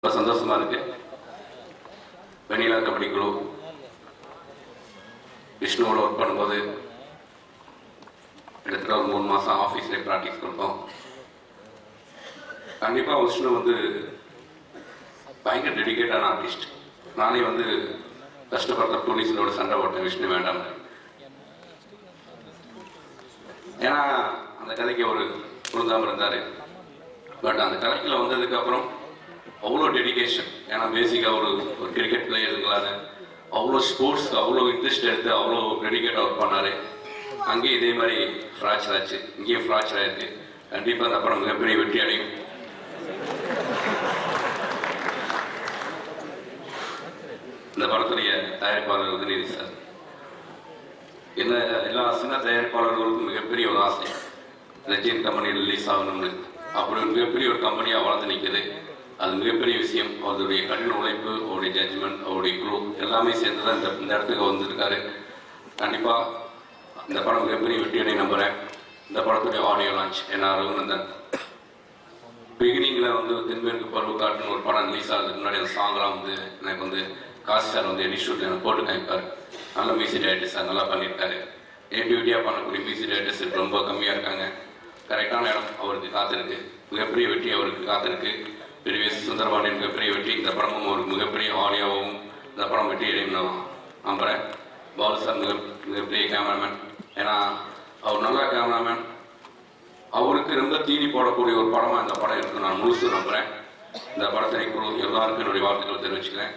ரொம்ப சந்தோஷமா இருக்கு. வெண்ணிலா கபடி குழு விஷ்ணுவோட ஒர்க் பண்ணும்போது எடுத்துகிட்ட ஒரு 3 மாதம் ஆஃபீஸ்லேயே ப்ராக்டிஸ் கொடுத்தோம். கண்டிப்பாக விஷ்ணு வந்து பயங்கர டெடிக்கேட்டான ஆர்டிஸ்ட். நானே வந்து கஷ்டப்படுற போலீஸோட சண்டை போட்டேன் விஷ்ணு வேண்டாம். ஏன்னா அந்த கதைக்கு ஒரு பொருந்தாமல் இருந்தார். பட் அந்த கதைக்குள்ள வந்ததுக்கப்புறம் அவ்வளோ டெடிக்கேஷன். ஏன்னா பேசிக்காக ஒரு கிரிக்கெட் பிளேயருங்களான அவ்வளோ ஸ்போர்ட்ஸ்க்கு அவ்வளோ இன்ட்ரெஸ்ட் எடுத்து அவ்வளோ டெடிக்கேட்டாக ஒர்க் பண்ணார். அங்கேயும் இதே மாதிரி ஃப்ராக்சர் ஆச்சு, இங்கேயும் ஃப்ராக்சர் ஆயிருக்கு. கண்டிப்பாக அந்த படம் மிகப்பெரிய வெற்றி அடையும். இந்த படத்துடைய தயாரிப்பாளர் உதயநிதி சார். எல்லா சின்ன தயாரிப்பாளர்களுக்கும் மிகப்பெரிய ஒரு ஆசை லெஜெண்ட் கம்பெனி ரிலீஸ் ஆகணும்னு. அப்படி ஒரு மிகப்பெரிய ஒரு கம்பெனியாக வளர்ந்து நிற்குது. அது மிகப்பெரிய விஷயம். அவருடைய கடின உழைப்பு, அவருடைய ஜட்ஜ்மெண்ட், அவருடைய குரூ எல்லாமே சேர்ந்து தான் இந்த இடத்துக்கு வந்திருக்காரு. கண்டிப்பாக இந்த படம் மிகப்பெரிய வெற்றியடை நம்புகிறேன். இந்த படத்துடைய ஆடியோ லான்ச் என்ன ரகுநந்தன் பிகினிங்கில் வந்து தென்மேற்கு பருவக்காட்டுன்னு ஒரு படம் ரிலீஸ் ஆகிறதுக்கு முன்னாடி அந்த சாங்கெலாம் வந்து எனக்கு வந்து காசு சார் வந்து எடிஷூட் எனக்கு போட்டு காமிப்பார். நல்ல மியூசிக் டைரக்டர் சார் நல்லா பண்ணியிருக்காரு. நேட்டிவிட்டியாக பண்ணக்கூடிய மியூசிக் டைரக்டர்ஸ் ரொம்ப கம்மியாக இருக்காங்க. கரெக்டான இடம் அவருக்கு காத்திருக்கு. மிகப்பெரிய வெற்றி அவருக்கு காத்திருக்கு. பெரிய சுந்தரபாண்டியன் மிகப்பெரிய வெற்றி. இந்த படமும் ஒரு மிகப்பெரிய ஆடியோவும் இந்த படம் வெற்றி அடையும் நான் நம்புகிறேன். பாலு சார் மிகப்பெரிய கேமராமேன். ஏன்னா அவர் நல்ல கேமராமேன். அவருக்கு ரொம்ப தீனி போடக்கூடிய ஒரு படமாக இந்த படம் இருக்குன்னு நான் முழுசு நம்புகிறேன். இந்த படத்தை குழு எல்லாருக்கும் என்னுடைய வாழ்த்துக்களை தெரிவிச்சுக்கிறேன்.